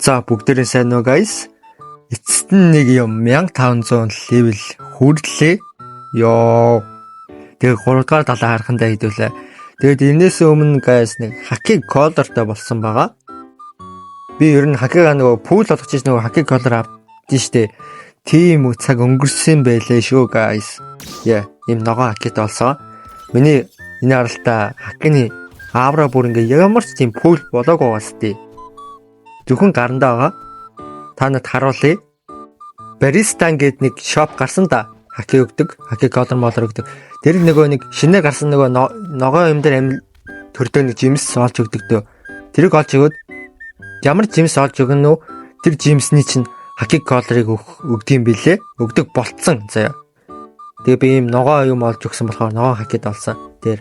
За бүгдээрээ сайн уу guys? Эцэст нь нэг юм 1500 level хүрлээ. Йоо. Тэгээ 3 дугаар далаа харахандаа хэдүүлээ. Тэгээд энэс өмнө guys нэг хакиг колортой болсон байгаа. Би ер нь хакига нөгөө пул болгож чинь нөгөө хакиг колор авдсан штэ. Тийм цаг өнгөрсөн байлээ шүү guys. Яа, им ногоо хакитай болсон. Миний энэ аралта хакины авра бүр ингээ ямар ч тийм пул болоогүй байгаас тий. Зөвхөн гарандаа байгаа. Та надад харуулъя. Баристан гээд нэг шоп гарсан да. Хаки өгдөг, хаки колор молор өгдөг. Тэр нөгөө нэг шинээр гарсан нөгөө ногоо юм дээр төрдөг нэг жимс олж өгдөг дөө. Тэрийг олж өгөөд ямар жимс олж өгнө үү? Тэр жимсний чинь хаки колорыг өгдөг юм билээ. Өгдөг болцсон заяа. Тэгээ би ийм ногоо юм олж өгсөн болохоор ногоо хакид олсон. Тэр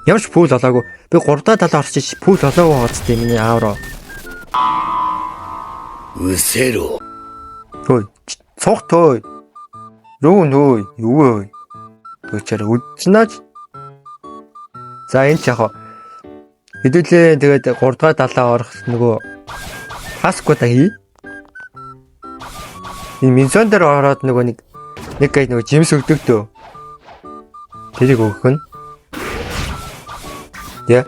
ямарч пул олоогүй. Би 3 дахь талаа орчиж пул олоогүй гоцтой миний аавроо. Үсэро. Ой, цогтой. Юу вэ? Өчөр үдснэж. За энэ ч яг хэдүүлээ тэгээд 3 дахь талаа орох нөгөө паскуда хий. Энэ минзон дээр ороод нөгөө нэг гай нөгөө жимс өгдөг дөө. Тэрийг өгөх нь. Яа.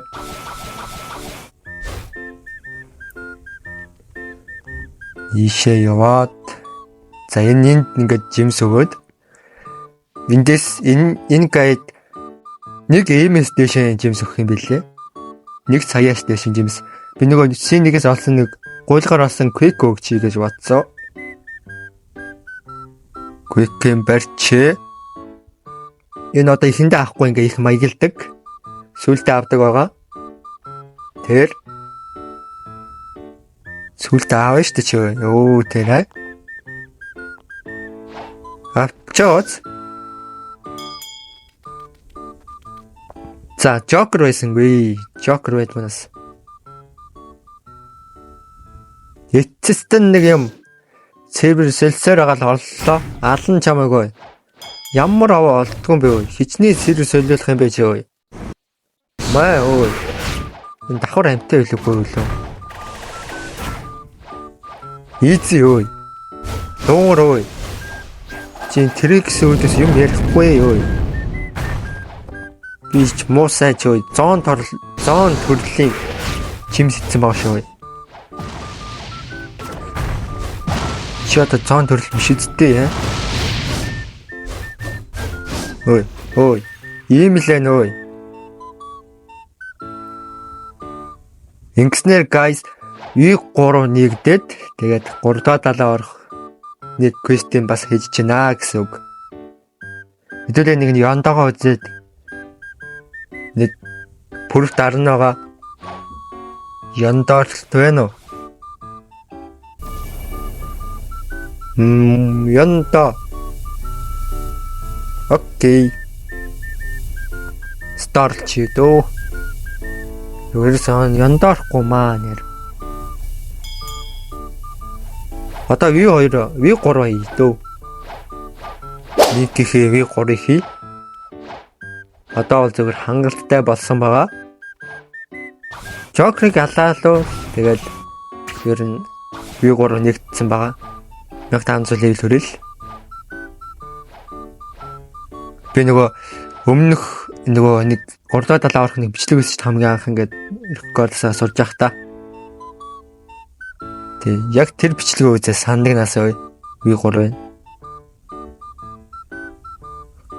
Ишээ яваад. За энэ ингээд жимс өгөөд эндээс энэ гайд нэг эмэс дэшээ жимс өгөх юм билээ. Нэг саяас дэшин жимс. Би нөгөө C1-ээс олсон нэг гуйлгаар олсон quick өгчий гэж бодсоо. Quick-ийн барьчээ. Энэ одоо ихэндээ авахгүй ингээ их маягалдаг. Сүултээ авдаг байгаа. Тэр сүултээ аавна шүү дээ чи. Өө тэр аа. Авчаац. За, Joker байсангүй. Joker байд манаас. Эцэстэн нэг юм сервер сэлсээр агаал оллоо. Алан чамаагүй. Ямар аваа олдгүй юм бэ вэ? Хичнээн сервер солиулах юм бэ чи өө. Маа өө. Энэ давхар амттай байлгүй юу? Easy өө. Дуур өө. Чин трикс үүдээс юм ярихгүй юу? Би ч муу сайч өө. Зон төрлийн чимс идсэн баг шүү. Чи одоо зон төрөл биш үсттэй яа. Ой. Ийм л энэ ой. Ингэснээр guys V3 нэгдээд тэгээд 3 дахь талаа орох нэг квестийн бас хийж чина гэсэн үг. Хэдүүлээ нэг нь яндагоо үзээд нэг бүрт арнаага яндаарлт байна уу? Янда. Окей. Старлч дөө. Юусэн яндаахгүй маа нэр. Одоо V3 дөө. Нэг гэхээ V3 хий. Одоо бол зөвхөн хангалттай болсон байгаа. Joker-ыг алаалуу. Тэгээд ер нь V3 нэгдсэн байгаа. 1500 level хүрэл. Би нөгөө өмнөх нөгөө нэг 3 дахь талаа орох нэг бичлэг өсч хамгийн анх ингээд рекордсаа сурж явах та. Тэг яг тэр бичлэгээ үзээ сандагнаас ой V3 байна.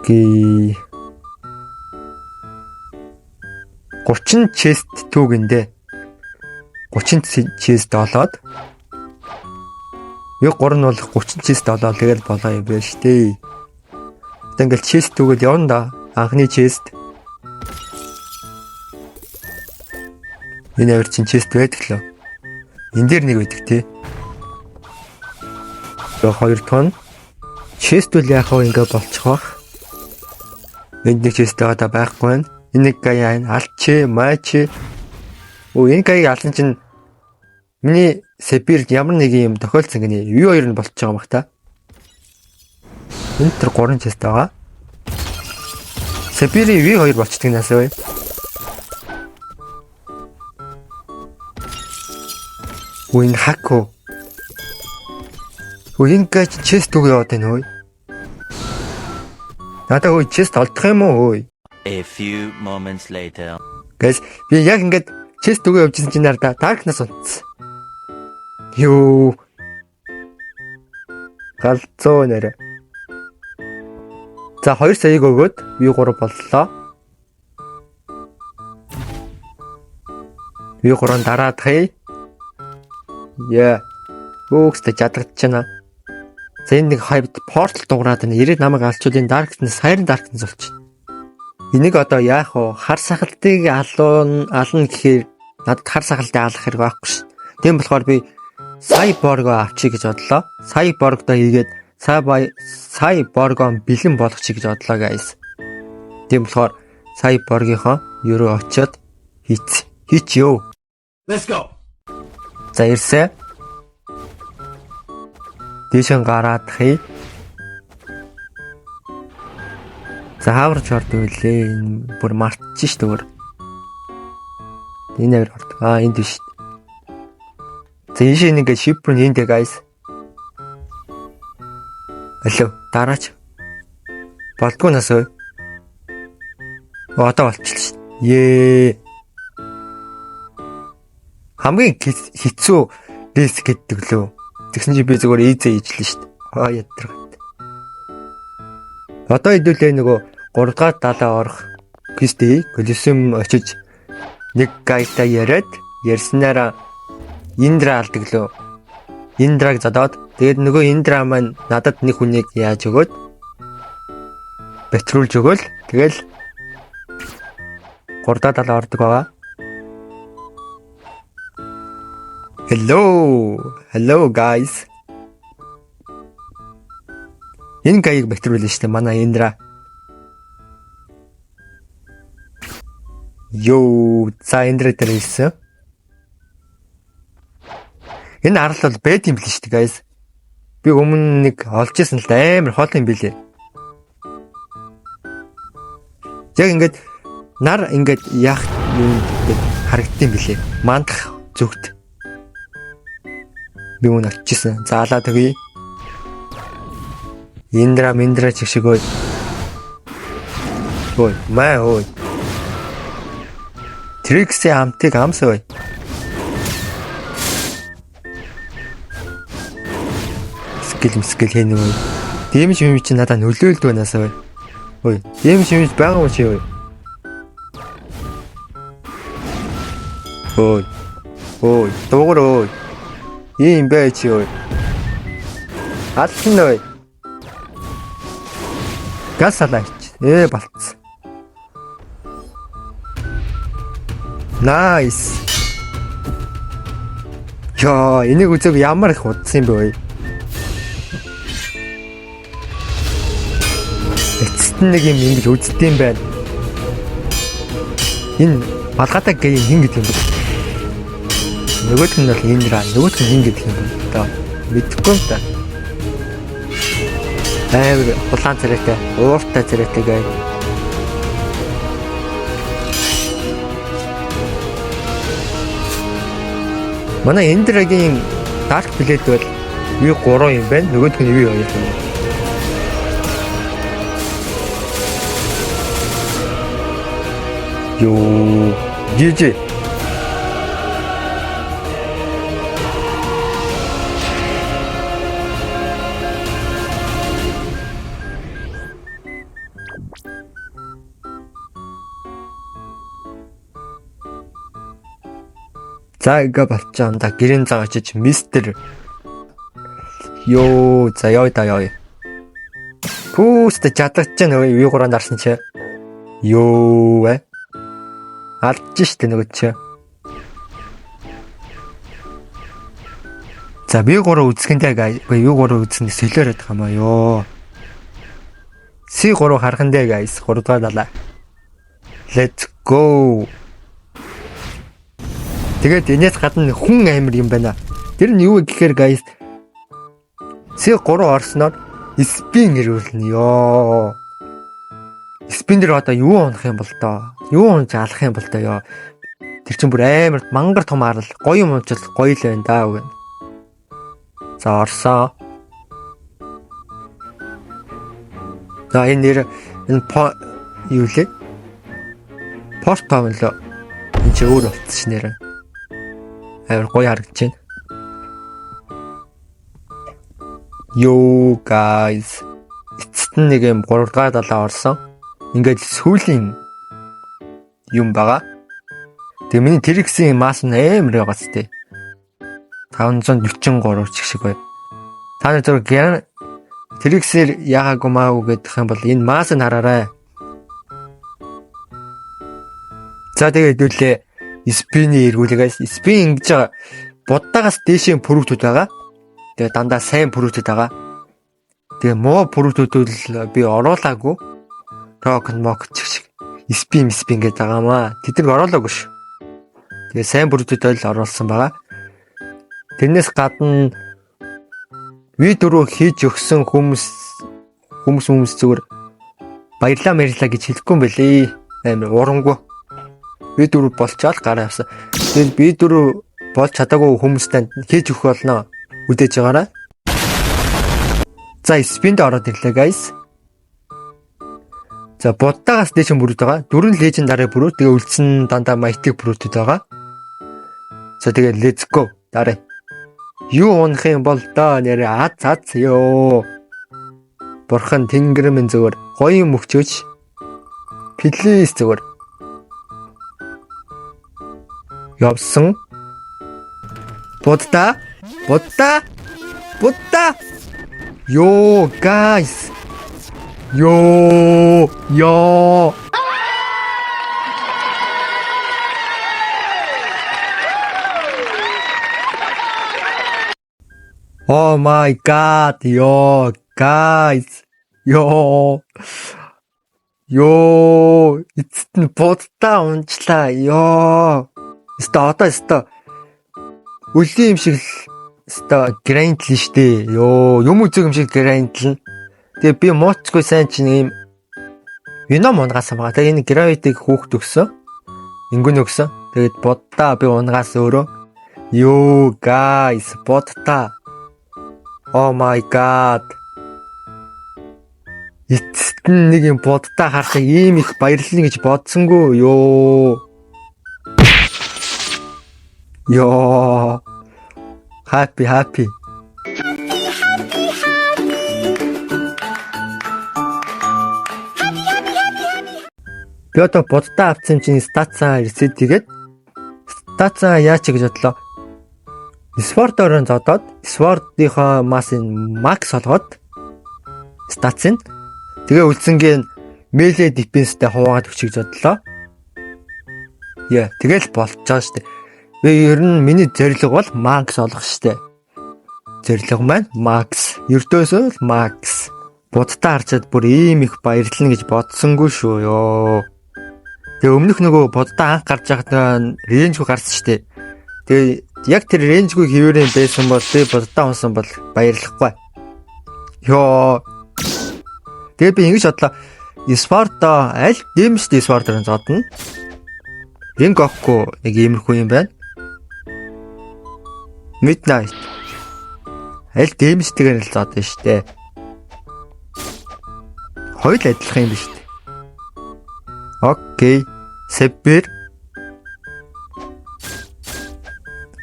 Ки 30 chest түүгэндээ 30 chest олоод V3 нь бол 30 chest олоод тэгэл болоо юм байна штэ. Одоо ингээл chest түүгэл явна да. Анхны chest. Энэ авир чин chest байдаг лөө. Энд дээр нэг байдаг тий. За 2 тонн. Chest үл яах вэ ингээ болчих бах. Энд нэг chest байгаа байхгүй байна. Энэ нэг гай алчи, мачи. Энэ гай алан чин миний Сепирд ямар нэг юм тохиолдсон гинэ. V2 нь болчих байгаа юм бах та. Энэ тэр 3 chest байгаа. Сепири V2 болчихдаг нас бай. Үн хакко. Үн гэж чест үг яваад байна уу? Надаа үе чест олдох юм уу? A few moments later. Guys, би яг ингээд чест үг явуулсан чинь нарда Darkness унтсан. Юу. Галзуу нэрэ. За 2 саяг өгөөд V3 боллоо. V3-ын дараа дахъя. Яа. Хөөхстэй жадагдчихна. За энэ нэг хайвд портал дуурайд байна. Ирээд намайг алчуулын Darkness, Siren Darkness болчих. Энийг одоо яах вэ? Хар сахалтыг ална гэхээр надад хар сахалтыг алах хэрэг байхгүй ш. Тийм болохоор би Cyborg-о авчиг гэж бодлоо. Cyborg-доо хийгээд Cyborg-о бэлэн болгочих гэж бодлоо guys. Тийм болохоор Cyborg-ийнхоо ерөө очиод хийчихё. Let's go. За ирсэ. Дэшэн гараад хий. За хаварч орд үлээ. Энэ бүр мартчих ш төгөр. Энэ нэр орд. Энд биш. За энэ шиг ингээд шипр нь эндэ guys. Алло, дараач. Болдгоо насаа. Одоо болчихлоо ш. Ее. Хамгийн хэцүү риск гэдэг лөө. Тэгсэн чи би зүгээр easy хийжлээ ш. Ядрагт. Одоо хэдүүлээ нөгөө 3 дахь далаа орох квестээ Колизеум очиж нэг гайтай яриад ярьснараа Индра алдаглоо. Индраг задаад тэгээд нөгөө Индра маань надад нэг хүнийг яаж өгөөд патрулж өгөөл тэгэл 3 дахь далаа ордог байгаа. Hello guys. Энэ гайг бэтрүүлэн штэ манай Индра. Йоо, за Индра дээр ирсэн. Энэ арал бол бэт юм биш штэ guys. Би өмнө нэг олж исэн л амар хол юм билээ. Яг ингээд нар ингээд яах юм гэд харагдсан билээ. Мандах зүгт. Би өмнө очижсэн. Заалаа тгий. Индра чигшгөө. Ой, маа ой. Трикси амтыг амсаа. Скил хийн үү. Дэмж юм чи надад нөлөөлд байнасаа. Ой, дэмж юм байгаа юм чи ой. Ой, дуугар ой. Ийм байж ой. Алсан ой. Газ алаач. Болцсон. Nice. Яа, энийг үзэг ямар их удсан юм бэ вэ? Эцэст нэг юм ингэж үздэм байна. Энэ балгаатай гейм хин гэдэг юм бэ? Нөгөөх нь бол Индра, нөгөөх нь хин гэдэг юм байна. Мэдхгүй юм та. Амар улаан царайтай, ууртай царайтай гай. Манай Индрагийн Dark Blade бол V3 юм байна. Нөгөөх нь V2 юм байна. Йоо, GG. За ингээ болчихсон. Да гэрэн зав очиж мистер. Йоо, за яа. Пүүст жадагч нөгөө V3-анд арсан чи. Йоо. Алдчих штэ нөгөө чи. За V3 үзэхэнтэй V3 үзсэн солиороод байгаа юм аа ёо. C3 харахандаа guys 3 дахь далаа. Let's go. Тэгээд энэс гадна хүн амир юм байна. Тэр нь юу гэхээр guys C3 орсноор спин ирүүлнэ ёо. Спин дээр одоо юу унах юм бол доо? Юу унж алах юм бол доо ёо. Тэр чинь бүр амар мангар том арал. Гоё юм уучвал гоё л байна да үгүй. За орсоо. За энэ юу лээ? Порто юм лөө. Энд чи өөр болчихсон нэр. Амар гоё харагдаж байна. Yo guys. Эцэст нь нэг юм 3 дахь далаа орсон. Ингээд сүүлийн юм байгаа. Тэгээ миний T-Rex-ийн масс нь амар байгаас тээ. 543 ч шиг бай. Та нар зөв T-Rex-ээр яагаагүй маагүй гэдэг юм бол энэ масс нь хараарай. За тэгээд хэдүүлээ спиний эргүүлээ guys. Спин ингэж байгаа. Буддагаас дээшээ пүрүүтүүд байгаа. Тэгээ дандаа сайн пүрүүтүүд байгаа. Тэгээ муу пүрүүтүүд би оруулаагүй. Рок мок шиг спин гэдэг байгаа маа. Тэднийг оруулаагүй шүү. Тэгээ сайн пүрүүтүүд ойл оруулсан байгаа. Тэрнээс гадна видео хийж өгсөн хүмүүс зүгээр баярлаа гэж хэлэхгүй юм бэлээ. Амар урангу. Видео болчаал гараа явсан. Тэгээд видео болж чадаагүй хүмүүстэй хийж өгөх болно. Үдээж байгаарай. За спинд ороод ирлээ guys. За буддагаас дээш бүрүүд байгаа. 4 лежендари бүрүүд тэгээ үлдсэн дандаа маятик бүрүүдэд байгаа. За тэгээ let's go. Дараа. Юу унах юм бол доо нэрэ аз ёо. Бурхан тэнгэр минь зүгээр гоё юм өгчөөч. Please зүгээр. Явсан. Будда. Yo guys. Yo. Oh my god. Yo guys. Yo. Эцэст нь будда унчлаа. Yo. Одоо үлийн юм шиг л грайндлэн штэ. Ёо, юм үзэг юм шиг грайндлэн. Тэгээ би мууцгүй сайн чинь ийм вином унгаас байгаа. Тэгээ энэ гравитыг хүүхд өгсөн. Ингүн өгсөн. Тэгээд будда би унгаас өөрөө. Ёо, guys, будда. Oh my god. Эцэст нь нэг юм будда харахад ийм их баярлалаа гэж бодсонгүй. Yo, happy. Би одоо буддаа авсан чинь стацаа reset хийгээд стацаа яач гэж бодлоо. Sword-ороо зодоод Sword-ийнхоо масыг max олгоод стацын тэгээ үлсэнгийн melee defense-тэй хуваагаад өчөж бодлоо. Тэгэл болчихоо штэ. Ер нь миний зорилго бол max олох штэ. Зорилго маань max. Ердөөсөө л max. Буддаа харчаад бүр ийм их баярлна гэж бодсонгүй шүү ёо. Тэгээ өмнөх нөгөө буддаа анх гарч байхад рейнжгүй гарсан штэ. Тэгээ яг тэр рейнжгүй хэвээрэн байсан бол би буддаа унсан бол баярлахгүй. Ёо. Тэгээ би ингэж бодлоо. Спарта аль дэмжтэй спартаар зодно. Рингоку нэг иймэрхүү юм байна. Midnight. Аль дэмжтэйгээр л зодно штэ. Хоёул адилхан юм биш үү? Окей. Сепер.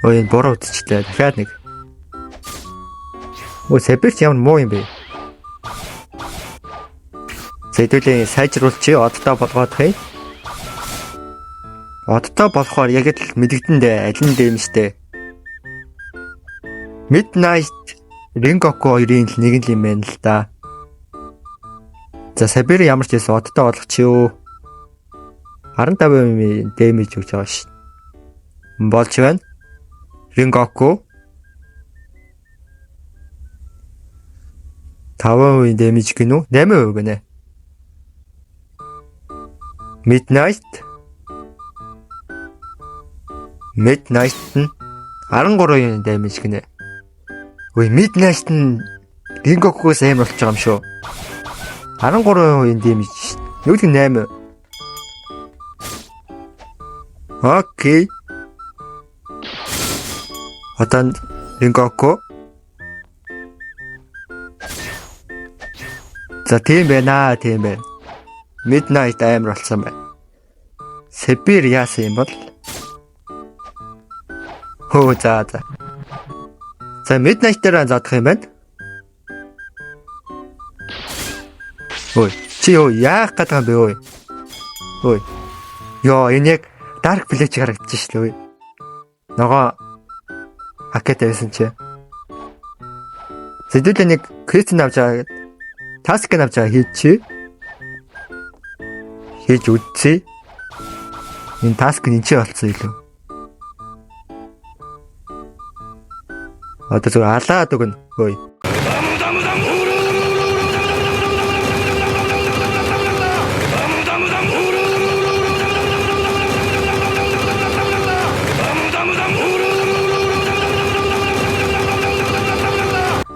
Ой, бороо утчихлаа. Дахиад нэг. Сепер ч ямар муу юм бэ? Хэдүүлээ сайжруулчих. Оддоо болгоод хэй. Оддоо болохоор яг л мэдэгдэндээ аль нь дэмжтэй. Midnight Ringoku 2-ын л нэг юм байна л да. За Сабир ямар ч байсан оддоо болгочихё. 15% дэмэж өгч байгаа ш. Болж байна. Ringoku 5% дэмэж гинүү? 8% гинэ. Midnight нь 13% дэмэж гинэ. Ой, Midnight нь Ringoku-гоос амар болж байгаа юм шүү. 13% дэмэж ш. Юу гэх 8. Окей. Одоо Рингоку. За тийм байна. Midnight амар болсон байна. Сепир яасан юм бол? Хөө за. За Midnight дээр заадах юм байна. Ой, чи яах гэдэг юм бэ ой? Ой. Йоо, энэ яг Dark Village харагдаж шүү дээ. Ногоо хакет байсан чи. Сэдвэлээ нэг квест авч байгаа. Таск авч байгаа хийчихье. Хийж үдчихье. Энэ таск нь чи болцсон илүү. Одоо зөв алаад өгнө. Ой.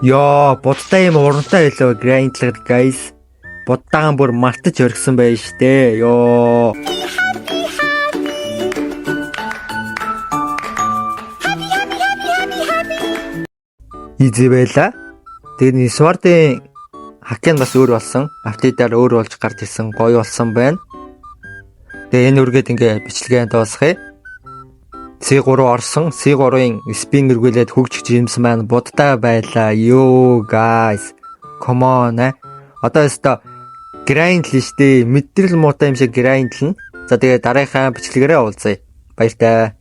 Яа, будтай юм урамтай байлаа грайндлаг guys. Будтайгаан бүр мартаж өргсөн байж штэ. Ёо. Изи байла. Тэгээд Sword-ын хакен бас өөр болсон. Апдейтаар өөр болж гарч ирсэн. Гоё болсон байна. Тэгээд энэ үргээд ингээ бичлэгээ дуусгая. C3 орсон. C3-ын спин эргүүлээд хөгжих жимс маань будтай байлаа. Yo guys. Come on. Одоо өстө грайнд л штэ. Мэдрэл муутай юм шиг грайнд л. За тэгээд дараагийнхаа бичлэгээрээ уулзъя. Баяртай.